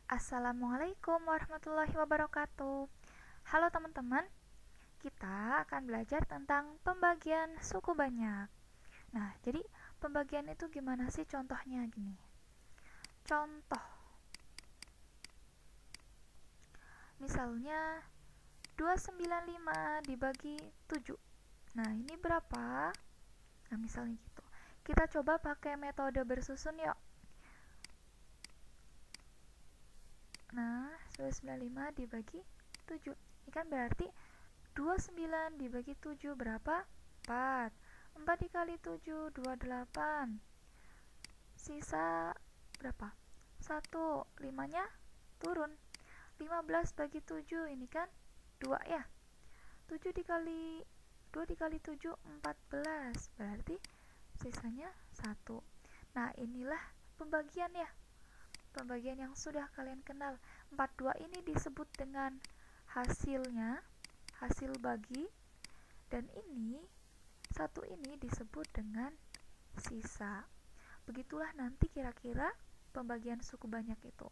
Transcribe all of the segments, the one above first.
Assalamualaikum warahmatullahi wabarakatuh. Halo teman-teman, kita akan belajar tentang pembagian suku banyak. Nah, jadi pembagian itu gimana sih contohnya gini. Contoh, misalnya 295 dibagi 7. Nah, ini berapa? Nah, misalnya gitu. Kita coba pakai metode bersusun yuk. Nah, 295 dibagi 7. Ini kan berarti 29 dibagi 7 berapa? 4. 4 dikali 7, 28. Sisa berapa? 1. 5-nya turun. 15 bagi 7, ini kan 2 ya. 7 dikali 2 dikali 7, 14. Berarti sisanya 1. Nah, inilah pembagian ya. Pembagian yang sudah kalian kenal. 42 ini disebut dengan hasilnya, hasil bagi, dan ini satu ini disebut dengan sisa. Begitulah nanti kira-kira pembagian suku banyak itu.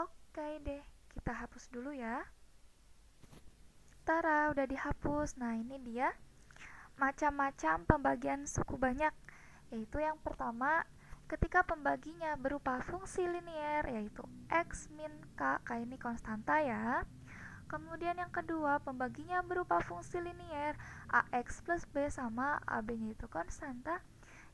Oke deh, kita hapus dulu ya. Tara, udah dihapus. Nah, ini dia macam-macam pembagian suku banyak, yaitu yang pertama ketika pembaginya berupa fungsi linier, yaitu x min k, ini konstanta ya. Kemudian yang kedua, pembaginya berupa fungsi linier, ax plus b sama ab-nya itu konstanta.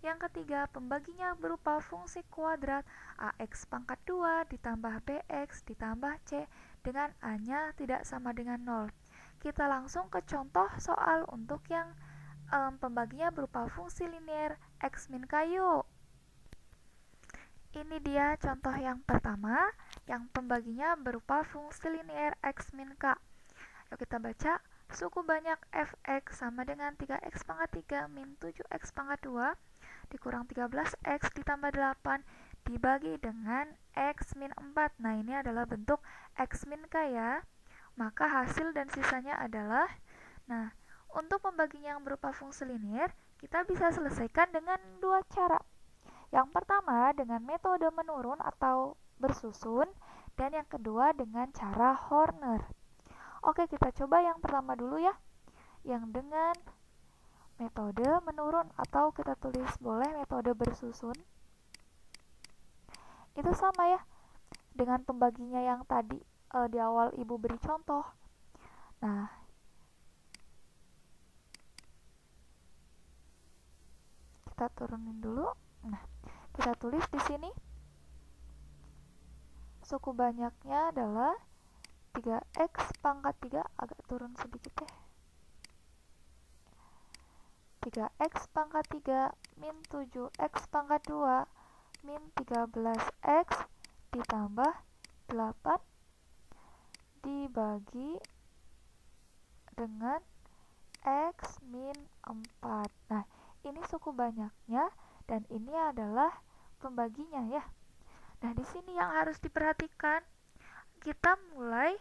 Yang ketiga, pembaginya berupa fungsi kuadrat, ax pangkat 2 ditambah bx ditambah c dengan a-nya tidak sama dengan 0. Kita langsung ke contoh soal untuk yang pembaginya berupa fungsi linier x min k yuk. Ini dia contoh yang pertama, yang pembaginya berupa fungsi linier x min k. Yuk kita baca, suku banyak fx sama dengan 3x pangkat 3 min 7x pangkat 2 dikurang 13x ditambah 8 dibagi dengan x min 4. Nah, ini adalah bentuk x min k ya. Maka hasil dan sisanya adalah, nah, untuk pembaginya yang berupa fungsi linier, kita bisa selesaikan dengan dua cara. Yang pertama dengan metode menurun atau bersusun, dan yang kedua dengan cara Horner. Oke, kita coba yang pertama dulu ya, yang dengan metode menurun atau kita tulis boleh metode bersusun. Itu sama ya dengan pembaginya yang tadi di awal ibu beri contoh. Nah, kita turunin dulu. Nah, kita tulis di sini suku banyaknya adalah 3x pangkat 3, agak turun sedikit deh. 3x pangkat 3 min 7x pangkat 2 min 13x ditambah 8 dibagi dengan x min 4. Nah, ini suku banyaknya dan ini adalah pembaginya ya. Nah, di sini yang harus diperhatikan, kita mulai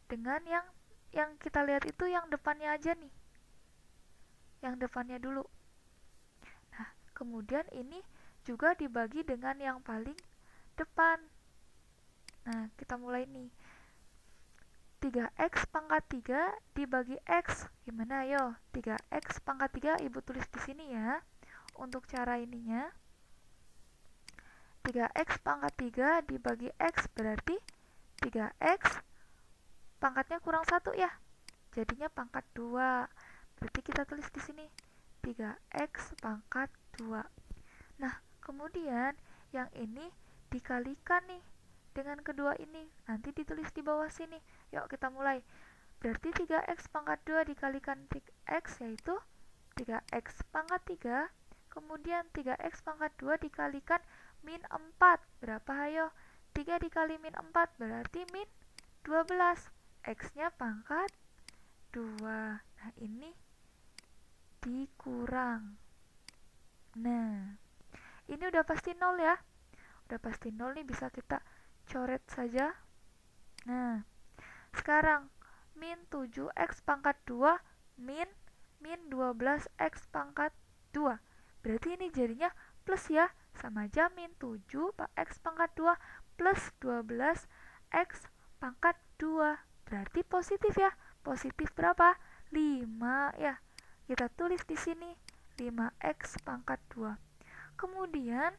dengan yang kita lihat itu yang depannya aja nih. Yang depannya dulu. Nah, kemudian ini juga dibagi dengan yang paling depan. Nah, kita mulai nih. 3x pangkat 3 dibagi x. Gimana ayo? 3x pangkat 3 ibu tulis di sini ya. Untuk cara ininya, 3x pangkat 3 dibagi x berarti 3x pangkatnya kurang 1 ya. Jadinya pangkat 2. Berarti kita tulis di sini 3x pangkat 2. Nah, kemudian yang ini dikalikan nih dengan kedua ini. Nanti ditulis di bawah sini. Yuk kita mulai. Berarti 3x pangkat 2 dikalikan x yaitu 3x pangkat 3. Kemudian 3x pangkat 2 dikalikan min 4. Berapa ayo? 3 dikali min 4 berarti min 12. X-nya pangkat 2. Nah, ini dikurang. Nah, ini udah pasti 0 ya. Udah pasti 0 nih, bisa kita coret saja. Nah, sekarang min 7x pangkat 2 min 12x pangkat 2. Berarti ini jadinya plus ya. sama aja min 7 X pangkat 2 plus 12 X pangkat 2. Berarti positif ya. Positif berapa? 5 ya. Kita tulis di sini 5X pangkat 2. Kemudian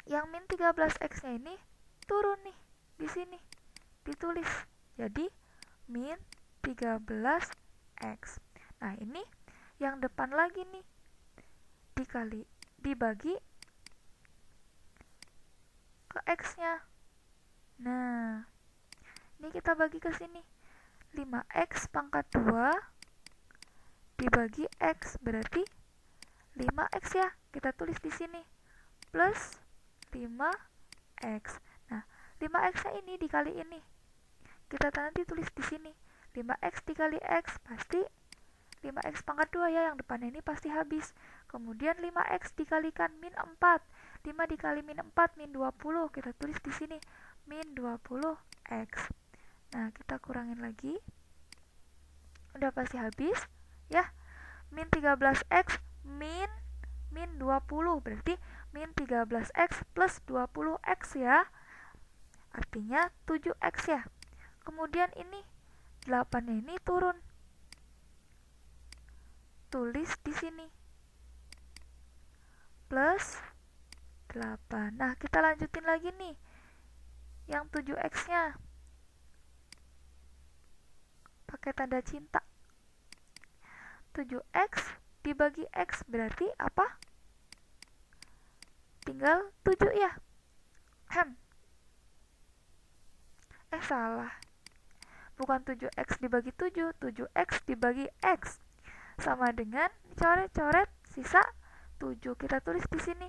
yang min 13X-nya ini turun nih di sini. Ditulis. Jadi min 13X. Nah, ini yang depan lagi nih. Dibagi ke X-nya. Nah, ini kita bagi ke sini. 5X pangkat 2 dibagi X berarti 5X ya. Kita tulis di sini. Plus 5X. Nah, 5X-nya ini dikali ini. Kita nanti tulis di sini. 5X dikali X pasti 5X pangkat 2 ya. Yang depannya ini pasti habis. Kemudian 5X dikalikan min 4. 5 dikali min 4 min 20. Kita tulis di sini min 20X. Nah, kita kurangin lagi. Udah pasti habis ya. Min 13X min 20. Berarti min 13X plus 20X ya. Artinya 7X ya. Kemudian ini 8-nya ini turun. Tulis di sini. Plus 8. Nah, kita lanjutin lagi nih. Yang 7X-nya. Pakai tanda cinta. 7X dibagi X berarti apa? Tinggal 7 ya. Salah. Bukan 7X dibagi 7, 7X dibagi X. Sama dengan coret-coret sisa 7. Kita tulis di sini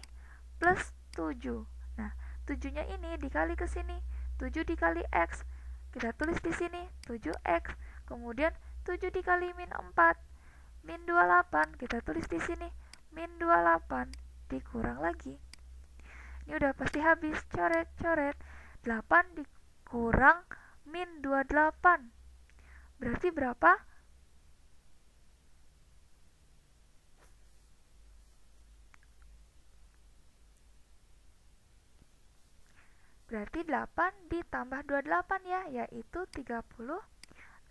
plus 7. Nah, 7-nya ini dikali ke sini. 7 dikali X. Kita tulis di sini 7X. Kemudian 7 dikali min 4. Min 28. Kita tulis di sini min 28. Dikurang lagi. Ini udah pasti habis. Coret-coret. 8 dikurang min 28. Berarti berapa? Berarti 8 ditambah 28 ya, yaitu 36.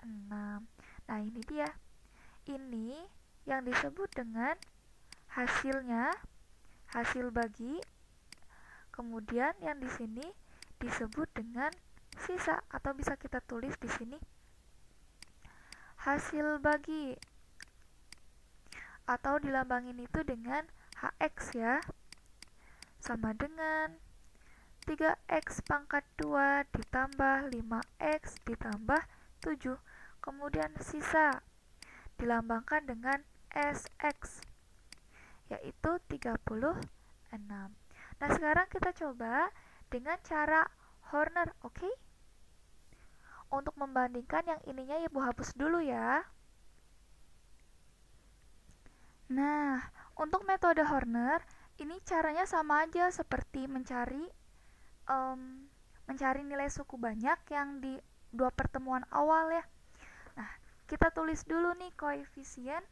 Nah, ini dia. Ini yang disebut dengan hasilnya, hasil bagi. Kemudian yang di sini disebut dengan sisa, atau bisa kita tulis di sini hasil bagi, atau dilambangin itu dengan HX ya. Sama dengan 3X pangkat 2 ditambah 5X ditambah 7. Kemudian sisa dilambangkan dengan SX, yaitu 36. Nah, sekarang kita coba dengan cara Horner, oke? Untuk membandingkan yang ininya Ibu hapus dulu ya. Nah, untuk metode Horner, ini caranya sama aja seperti mencari nilai suku banyak yang di dua pertemuan awal ya. Nah, kita tulis dulu nih koefisien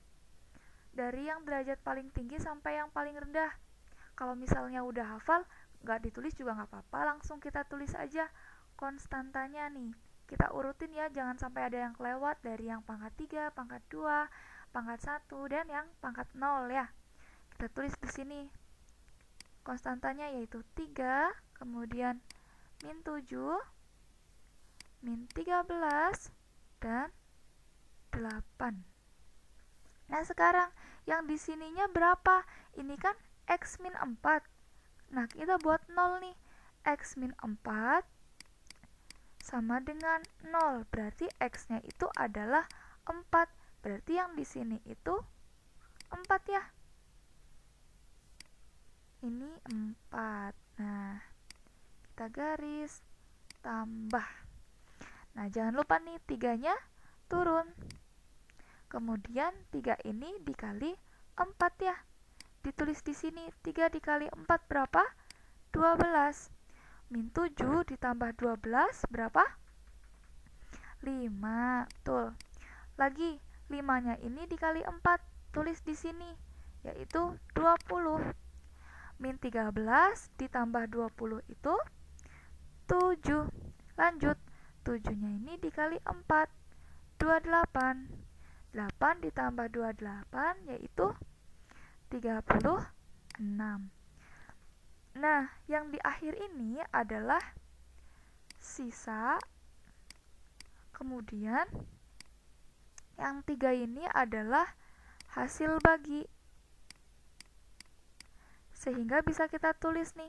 dari yang derajat paling tinggi sampai yang paling rendah. Kalau misalnya udah hafal, nggak ditulis juga nggak apa-apa, langsung kita tulis aja konstantanya nih. Kita urutin ya, jangan sampai ada yang kelewat dari yang pangkat 3, pangkat 2, pangkat 1, dan yang pangkat 0 ya. Kita tulis di sini konstantanya yaitu 3, kemudian min 7, min 13, dan 8. Nah, sekarang yang di sininya berapa? Ini kan X min 4. Nah, kita buat 0 nih. X min 4 sama dengan 0. Berarti X-nya itu adalah 4. Berarti yang di sini itu 4 ya. Ini 4. Nah, kita garis tambah. Nah, jangan lupa nih 3-nya turun. Kemudian 3 ini dikali 4 ya. Ditulis di sini 3 dikali 4 berapa? 12. Min 7 ditambah 12 berapa? 5. Betul. Lagi 5-nya ini dikali 4. Tulis di sini yaitu 20. min 13 ditambah 20 itu 7. Lanjut, 7-nya ini dikali 4, 28. 8 ditambah 28 yaitu 36. Nah, yang di akhir ini adalah sisa. Kemudian yang 3 ini adalah hasil bagi. Sehingga bisa kita tulis nih,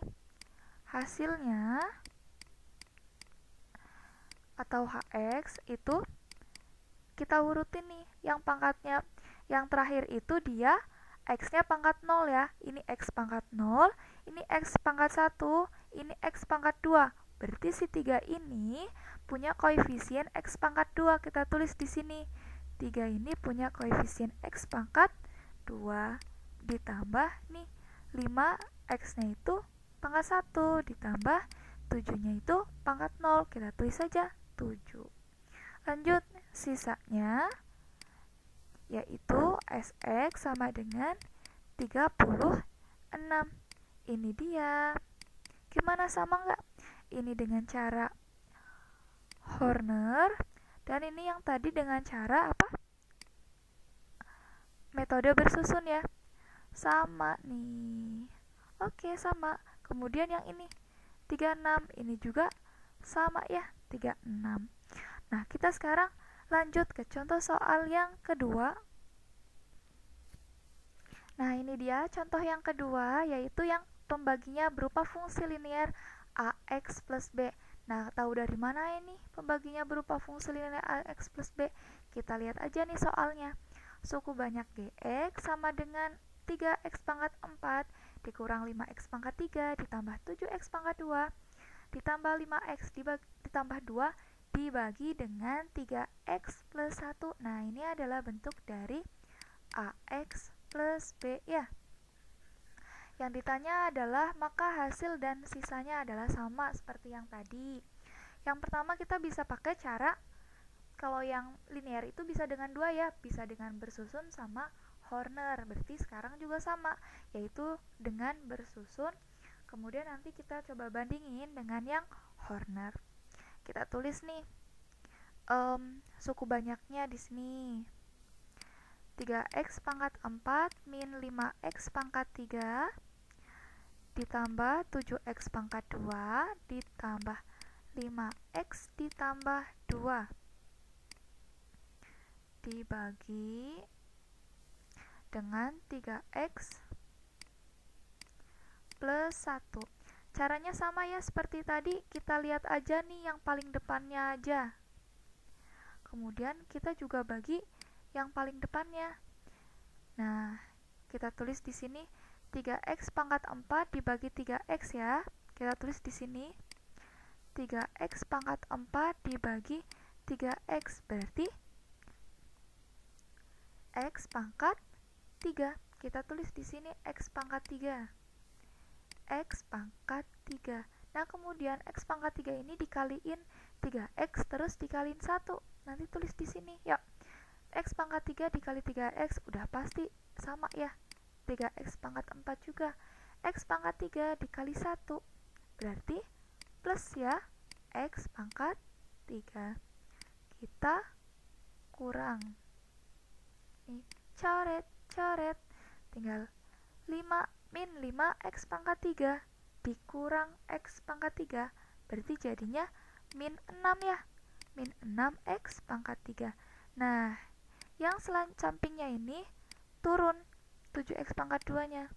hasilnya atau HX itu kita urutin nih, yang pangkatnya yang terakhir itu dia X-nya pangkat 0 ya. Ini X pangkat 0, ini X pangkat 1, ini X pangkat 2. Berarti si 3 ini punya koefisien X pangkat 2. Kita tulis di sini. 3 ini punya koefisien X pangkat 2 ditambah nih 5 X-nya itu pangkat 1 ditambah 7-nya itu pangkat 0. Kita tulis saja 7. Lanjut, sisanya yaitu SX sama dengan 36. Ini dia. Gimana, sama nggak? Ini dengan cara Horner, dan ini yang tadi dengan cara apa? Metode bersusun ya. Sama nih. Oke, sama. Kemudian yang ini 36, ini juga sama ya, 36. Nah, kita sekarang lanjut ke contoh soal yang kedua. Nah, ini dia contoh yang kedua, yaitu yang pembaginya berupa fungsi linear AX plus B. Nah, tahu dari mana ini pembaginya berupa fungsi linear AX plus B? Kita lihat aja nih soalnya. Suku banyak GX sama dengan 3X pangkat 4 dikurang 5X pangkat 3 ditambah 7X pangkat 2 ditambah 5X ditambah 2 dibagi dengan 3X plus 1. Nah, ini adalah bentuk dari AX plus B ya. Yang ditanya adalah maka hasil dan sisanya adalah sama seperti yang tadi. Yang pertama kita bisa pakai cara, kalau yang linear itu bisa dengan 2 ya, bisa dengan bersusun sama Horner. Berarti sekarang juga sama, yaitu dengan bersusun. Kemudian nanti kita coba bandingin dengan yang Horner. Kita tulis nih suku banyaknya di sini. 3X pangkat 4 min 5X pangkat 3 ditambah 7X pangkat 2 ditambah 5X ditambah 2 dibagi dengan 3X plus 1. Caranya sama ya seperti tadi, kita lihat aja nih yang paling depannya aja. Kemudian kita juga bagi yang paling depannya. Nah, kita tulis di sini 3X pangkat 4 dibagi 3X ya. Kita tulis di sini 3X pangkat 4 dibagi 3X, berarti X pangkat 3. Kita tulis di sini X pangkat 3. X pangkat 3. Nah, kemudian X pangkat 3 ini dikaliin 3X terus dikaliin 1. Nanti tulis di sini. Yuk. X pangkat 3 dikali 3X udah pasti sama ya. 3X pangkat 4 juga. X pangkat 3 dikali 1. Berarti plus ya. X pangkat 3. Kita kurang. Nih, coret. Tinggal 5 min 5X pangkat 3 dikurang X pangkat 3. Berarti jadinya min 6 ya. Min 6X pangkat 3. Nah, yang sampingnya ini turun 7X pangkat 2-nya.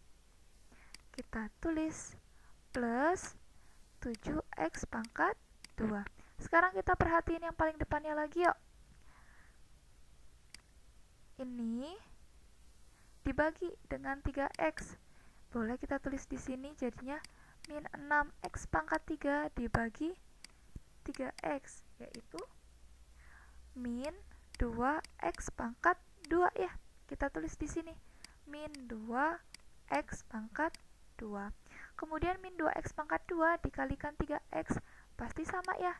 Kita tulis plus 7X pangkat 2. Sekarang kita perhatiin yang paling depannya lagi yuk. Ini dibagi dengan 3X. Boleh kita tulis di sini jadinya min 6X pangkat 3 dibagi 3X, yaitu min 2X pangkat 2 ya. Kita tulis di sini min 2X pangkat 2. Kemudian min 2X pangkat 2 dikalikan 3X pasti sama ya.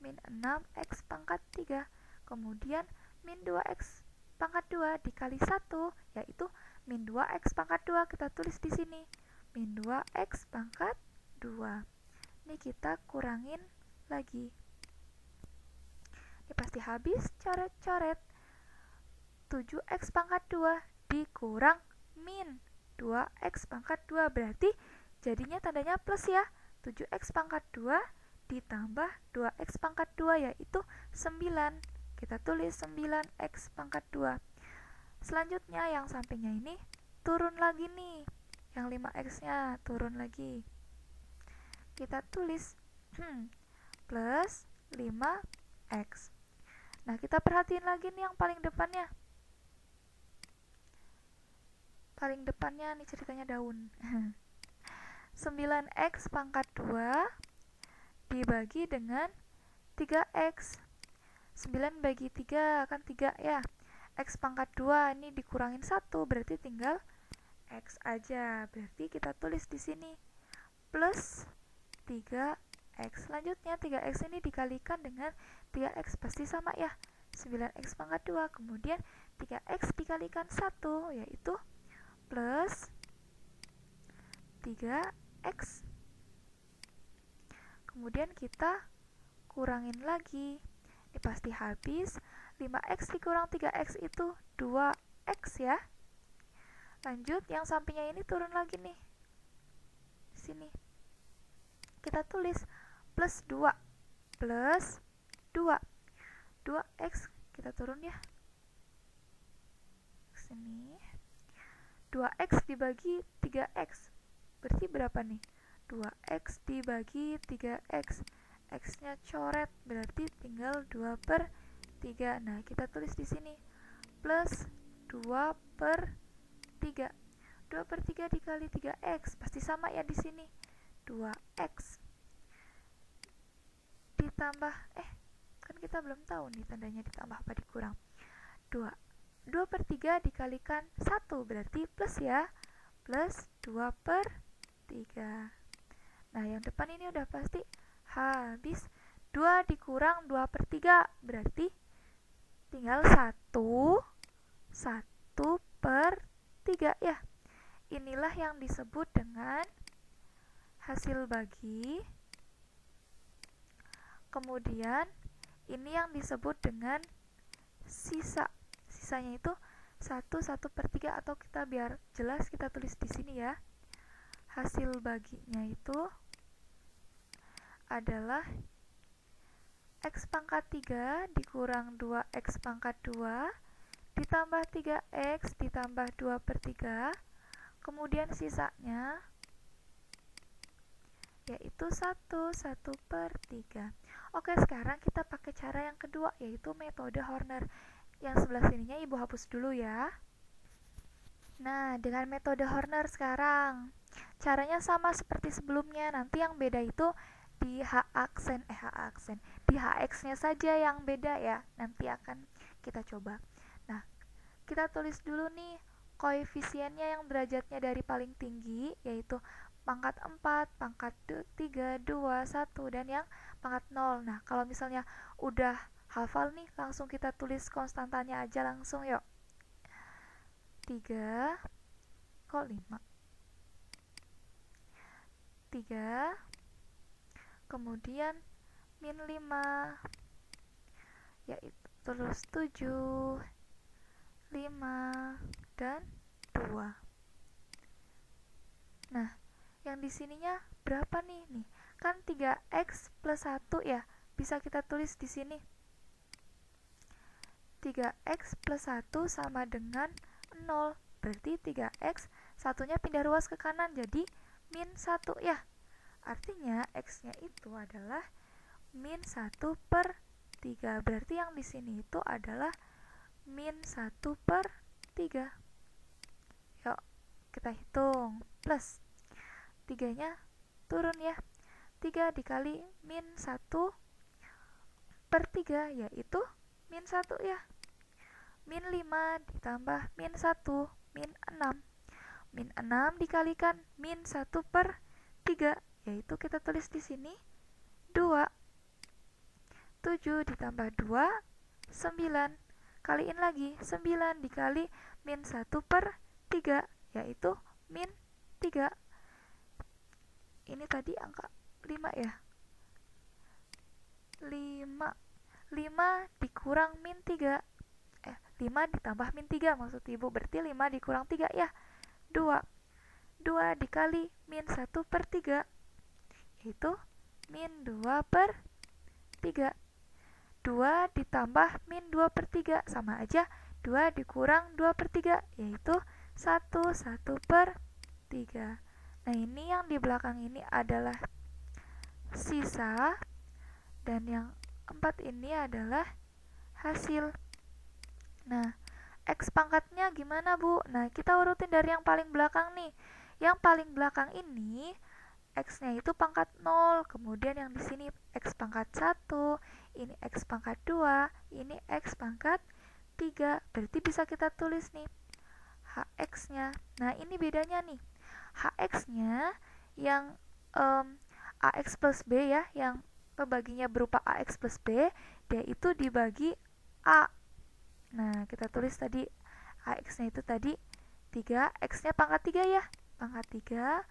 Min 6X pangkat 3. Kemudian min 2X pangkat 2 dikali 1 yaitu min 2X pangkat 2. Kita tulis di sini min 2x pangkat 2. Ini kita kurangin lagi. Ini pasti habis, coret-coret. 7x pangkat 2 dikurang min 2x pangkat 2, berarti jadinya tandanya plus ya. 7x pangkat 2 ditambah 2x pangkat 2 yaitu 9. Kita tulis 9x pangkat 2. Selanjutnya yang sampingnya ini turun lagi nih. Yang 5x-nya turun lagi. Kita tulis plus 5x. Nah, kita perhatiin lagi nih yang paling depannya. Paling depannya nih ceritanya daun. 9x pangkat 2 dibagi dengan 3x. 9 bagi 3 kan 3 ya. X pangkat 2 ini dikurangin 1, berarti tinggal X aja. Berarti kita tulis di sini plus 3x. Selanjutnya 3x ini dikalikan dengan 3x, pasti sama ya. 9x pangkat 2. Kemudian 3x dikalikan 1, yaitu plus 3x. Kemudian kita kurangin lagi. Ini pasti habis. 5x dikurang 3x itu 2x ya. Lanjut, yang sampingnya ini turun lagi nih. Di sini. Kita tulis plus 2. Plus 2. 2x kita turun ya. Sini. 2x dibagi 3x. Berarti berapa nih? 2x dibagi 3x. X-nya coret, berarti tinggal 2/3. Nah, kita tulis di sini plus 2/3. 2/3 dikali 3x pasti sama ya di sini. 2x ditambah kan kita belum tahu nih tandanya ditambah apa dikurang. 2/3 dikalikan 1 berarti plus ya. Plus 2/3. Nah, yang depan ini udah pasti habis. 2 dikurang 2/3 berarti tinggal 1/3 ya. Inilah yang disebut dengan hasil bagi. Kemudian ini yang disebut dengan sisa. Sisanya itu 1/3 atau kita biar jelas kita tulis di sini ya. Hasil baginya itu adalah x pangkat 3 dikurang 2x pangkat 2 ditambah 3x ditambah 2/3. Kemudian sisanya yaitu 1/3. Oke, sekarang kita pakai cara yang kedua, yaitu metode Horner. Yang sebelah sininya Ibu hapus dulu ya. Nah, dengan metode Horner sekarang caranya sama seperti sebelumnya. Nanti yang beda itu di di hx-nya saja yang beda ya. Nanti akan kita coba. Nah, kita tulis dulu nih koefisiennya yang derajatnya dari paling tinggi, yaitu pangkat 4, pangkat 3, 2, 1, dan yang pangkat 0. Nah, kalau misalnya udah hafal nih, langsung kita tulis konstantanya aja langsung yuk. 3, kok 5? 3, kemudian min 5, yaitu terus 7, 5, dan 2. Nah, yang di sininya berapa nih? Kan 3x plus 1 ya. Bisa kita tulis di sini. 3x plus 1 sama dengan 0. Berarti 3x, satunya pindah ruas ke kanan jadi min 1 ya. Artinya x-nya itu adalah min 1/3. Berarti yang di sini itu adalah min 1/3. Yuk, kita hitung. Plus 3-nya turun ya. 3 dikali min 1/3 yaitu min 1 ya. Min 5 ditambah min 1, min 6. Min 6 dikalikan min 1/3 yaitu kita tulis di sini 2. 7 ditambah 2, 9. Kaliin lagi, 9 dikali min 1/3 yaitu min 3. ini tadi angka 5 ya, 5 dikurang min 3, 5 ditambah min 3 maksud ibu, berarti 5 dikurang 3 ya, 2 dikali min 1/3, yaitu min 2/3. 2 ditambah min 2/3 sama aja 2 dikurang 2/3, yaitu 1/3. Nah, ini yang di belakang ini adalah sisa, dan yang 4 ini adalah hasil. Nah, X pangkatnya gimana, Bu? Nah, kita urutin dari yang paling belakang nih. Yang paling belakang ini X-nya itu pangkat 0, kemudian yang di sini X pangkat 1, ini X pangkat 2, ini X pangkat 3. Berarti bisa kita tulis nih HX-nya. Nah, ini bedanya nih. HX-nya yang AX plus B ya, yang pembaginya berupa AX plus B, dia itu dibagi A. Nah, kita tulis tadi AX-nya itu tadi 3, X-nya pangkat 3 ya, pangkat 3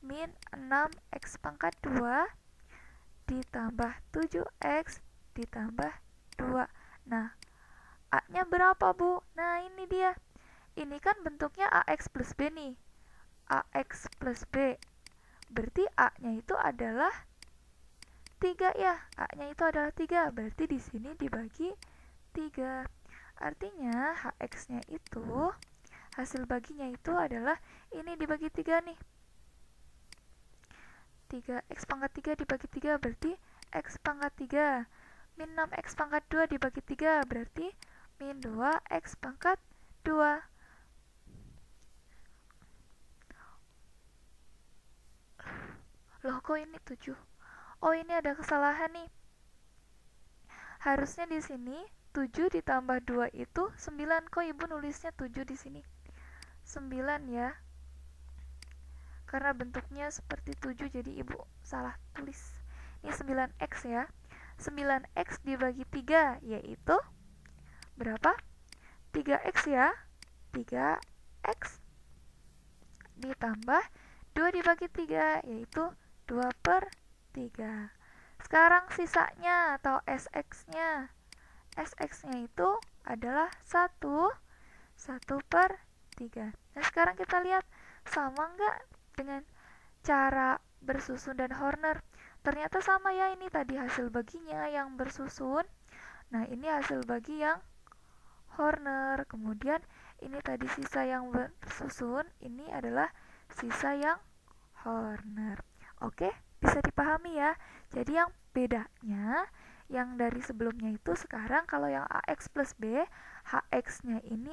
min 6X pangkat 2 ditambah 7X ditambah 2. Nah, A-nya berapa, Bu? Nah, ini dia. Ini kan bentuknya AX plus B nih. AX plus B. Berarti A-nya itu adalah 3 ya. A-nya itu adalah 3. Berarti di sini dibagi 3. Artinya HX-nya itu, hasil baginya itu adalah ini dibagi 3 nih. 3X pangkat 3 dibagi 3 berarti X pangkat 3. Min 6X pangkat 2 dibagi 3 berarti min 2X pangkat 2. Loh, kok ini 7? Oh, ini ada kesalahan nih. Harusnya di sini 7 ditambah 2 itu 9. Kok ibu nulisnya 7 di sini? 9 ya. Karena bentuknya seperti 7 jadi ibu salah tulis. Ini 9X ya. 9X dibagi 3 yaitu berapa? 3X ya. 3X ditambah 2 dibagi 3 yaitu 2/3. Sekarang sisanya atau SX-nya. SX-nya itu adalah 1/3. Nah, sekarang kita lihat sama nggak dengan cara bersusun dan Horner? Ternyata sama ya, ini tadi hasil baginya yang bersusun. Nah, ini hasil bagi yang Horner. Kemudian ini tadi sisa yang bersusun, ini adalah sisa yang Horner. Oke, bisa dipahami ya. Jadi yang bedanya yang dari sebelumnya itu sekarang kalau yang AX plus B, HX-nya ini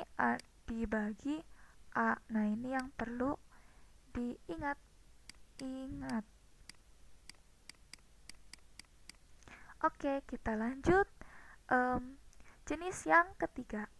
dibagi A. Nah, ini yang perlu diingat. Oke, kita lanjut. Jenis yang ketiga.